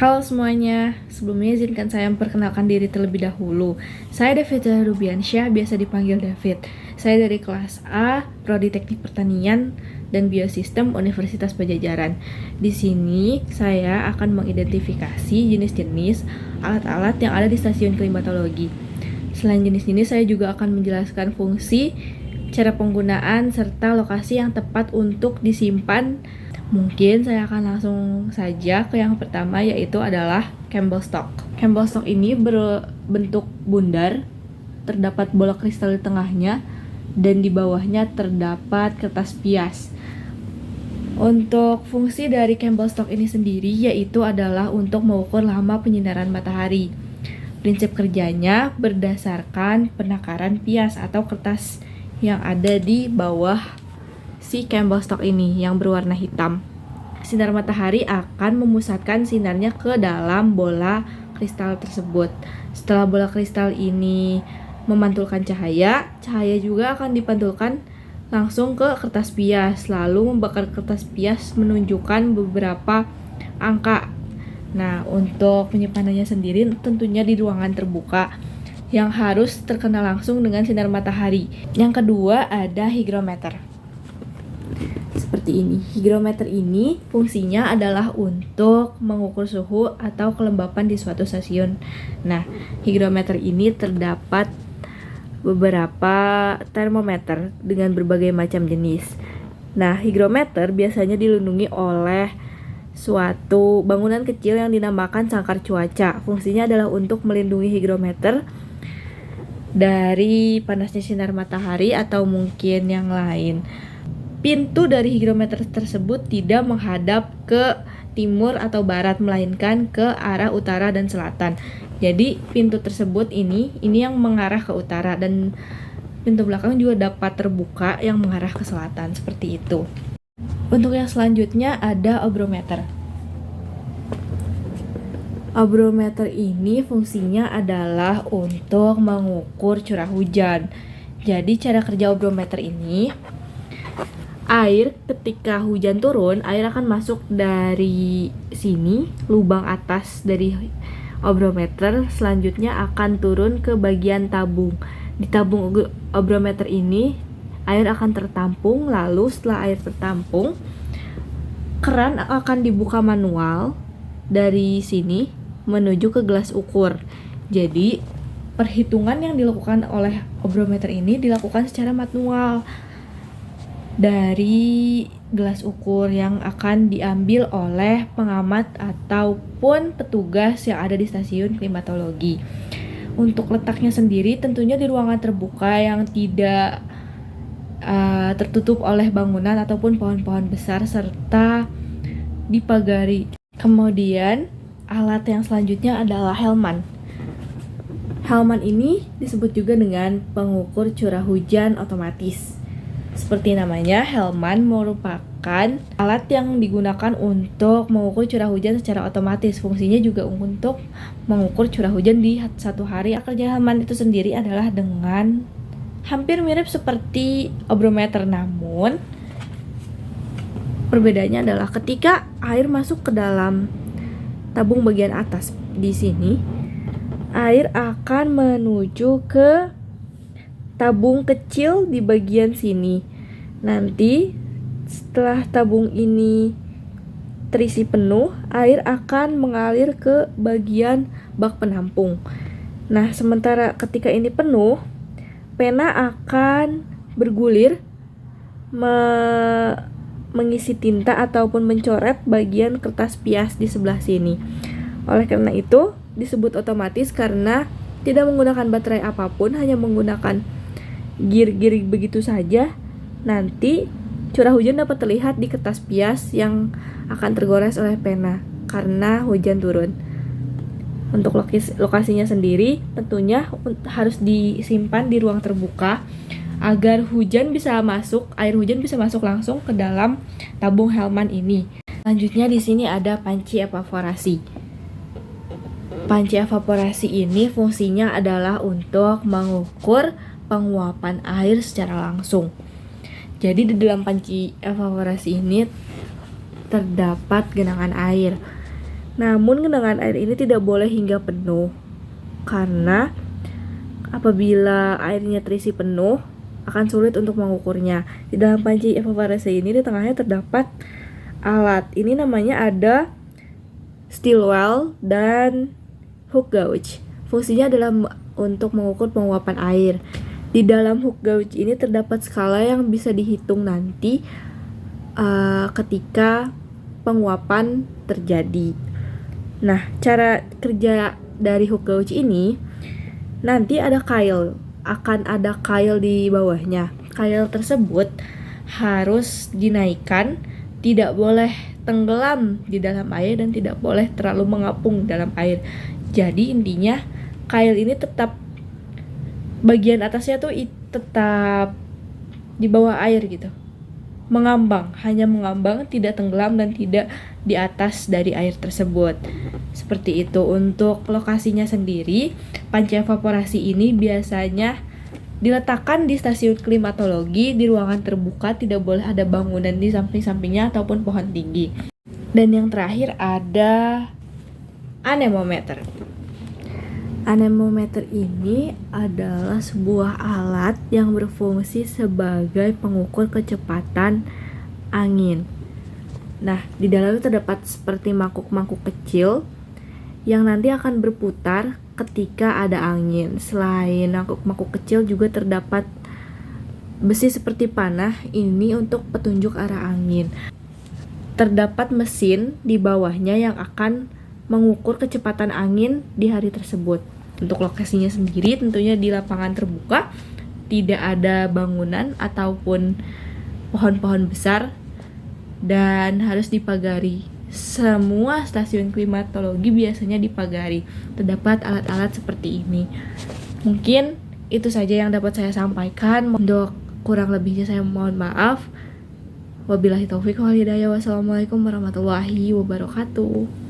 Halo semuanya, sebelumnya izinkan saya memperkenalkan diri terlebih dahulu. Saya David Rubiansyah, biasa dipanggil David. Saya dari kelas A, Prodi Teknik Pertanian dan Biosistem Universitas Padjadjaran. Di sini saya akan mengidentifikasi jenis-jenis alat-alat yang ada di stasiun klimatologi. Selain jenis-jenis, saya juga akan menjelaskan fungsi, cara penggunaan, serta lokasi yang tepat untuk disimpan. Mungkin saya akan langsung saja ke yang pertama, yaitu adalah Campbell Stock. Campbell Stock ini berbentuk bundar, terdapat bola kristal di tengahnya, dan di bawahnya terdapat kertas pias. Untuk fungsi dari Campbell Stock ini sendiri yaitu adalah untuk mengukur lama penyinaran matahari. Prinsip kerjanya berdasarkan penakaran pias atau kertas yang ada di bawah si Campbell Stock ini yang berwarna hitam. Sinar matahari akan memusatkan sinarnya ke dalam bola kristal tersebut. Setelah bola kristal ini memantulkan cahaya juga akan dipantulkan langsung ke kertas pias, lalu membakar kertas pias menunjukkan beberapa angka. Nah, untuk penyimpanannya sendiri tentunya di ruangan terbuka yang harus terkena langsung dengan sinar matahari. Yang kedua ada hygrometer. Seperti ini. Hygrometer ini fungsinya adalah untuk mengukur suhu atau kelembapan di suatu stasiun. Nah, hygrometer ini terdapat beberapa termometer dengan berbagai macam jenis. Nah, hygrometer biasanya dilindungi oleh suatu bangunan kecil yang dinamakan sangkar cuaca. Fungsinya adalah untuk melindungi hygrometer dari panasnya sinar matahari atau mungkin yang lain. Pintu dari hygrometer tersebut tidak menghadap ke timur atau barat, melainkan ke arah utara dan selatan. Jadi pintu tersebut ini yang mengarah ke utara, dan pintu belakang juga dapat terbuka yang mengarah ke selatan, seperti itu. Untuk yang selanjutnya ada obrometer. Obrometer ini fungsinya adalah untuk mengukur curah hujan. Jadi cara kerja obrometer ini, air ketika hujan turun, air akan masuk dari sini, lubang atas dari obrometer, selanjutnya akan turun ke bagian tabung. Di tabung obrometer ini, air akan tertampung, lalu setelah air tertampung, keran akan dibuka manual dari sini menuju ke gelas ukur. Jadi, perhitungan yang dilakukan oleh obrometer ini dilakukan secara manual dari gelas ukur yang akan diambil oleh pengamat ataupun petugas yang ada di stasiun klimatologi. Untuk letaknya sendiri tentunya di ruangan terbuka yang tidak tertutup oleh bangunan ataupun pohon-pohon besar serta dipagari. Kemudian alat yang selanjutnya adalah Hellman. Hellman ini disebut juga dengan pengukur curah hujan otomatis. Seperti namanya, Hellman merupakan alat yang digunakan untuk mengukur curah hujan secara otomatis. Fungsinya juga untuk mengukur curah hujan di satu hari. Kerja Hellman itu sendiri adalah dengan hampir mirip seperti obrometer, namun perbedaannya adalah ketika air masuk ke dalam tabung bagian atas di sini, air akan menuju ke tabung kecil di bagian sini. Nanti setelah tabung ini terisi penuh, air akan mengalir ke bagian bak penampung. Nah, sementara ketika ini penuh, pena akan bergulir mengisi tinta ataupun mencoret bagian kertas pias di sebelah sini. Oleh karena itu disebut otomatis karena tidak menggunakan baterai apapun, hanya menggunakan gear begitu saja. Nanti curah hujan dapat terlihat di kertas pias yang akan tergores oleh pena karena hujan turun. Untuk lokasinya sendiri tentunya harus disimpan di ruang terbuka agar air hujan bisa masuk langsung ke dalam tabung Hellman ini. Selanjutnya di sini ada panci evaporasi. Panci evaporasi ini fungsinya adalah untuk mengukur penguapan air secara langsung. Jadi di dalam panci evaporasi ini terdapat genangan air. Namun genangan air ini tidak boleh hingga penuh, karena apabila airnya terisi penuh akan sulit untuk mengukurnya. Di dalam panci evaporasi ini di tengahnya terdapat alat. Ini namanya ada steel well dan hook gauge. Fungsinya adalah untuk mengukur penguapan air. Di dalam hook gauge ini terdapat skala yang bisa dihitung nanti ketika penguapan terjadi. Nah, cara kerja dari hook gauge ini, nanti akan ada kail di bawahnya. Kail tersebut harus dinaikkan, tidak boleh tenggelam di dalam air dan tidak boleh terlalu mengapung dalam air. Jadi intinya kail ini tetap bagian atasnya tuh tetap di bawah air gitu. Hanya mengambang, tidak tenggelam dan tidak di atas dari air tersebut. Seperti itu. Untuk lokasinya sendiri, panci evaporasi ini biasanya diletakkan di stasiun klimatologi di ruangan terbuka, tidak boleh ada bangunan di samping-sampingnya ataupun pohon tinggi. Dan yang terakhir ada anemometer. Anemometer ini adalah sebuah alat yang berfungsi sebagai pengukur kecepatan angin. Nah, di dalamnya terdapat seperti mangkuk-mangkuk kecil yang nanti akan berputar ketika ada angin. Selain mangkuk-mangkuk kecil juga terdapat besi seperti panah, ini untuk petunjuk arah angin. Terdapat mesin di bawahnya yang akan mengukur kecepatan angin di hari tersebut. Untuk lokasinya sendiri tentunya di lapangan terbuka, tidak ada bangunan ataupun pohon-pohon besar, dan harus dipagari. Semua stasiun klimatologi biasanya dipagari. Terdapat alat-alat seperti ini. Mungkin itu saja yang dapat saya sampaikan. Untuk kurang lebihnya saya mohon maaf. Wabillahi taufiq wal hidayah. Wassalamualaikum warahmatullahi wabarakatuh.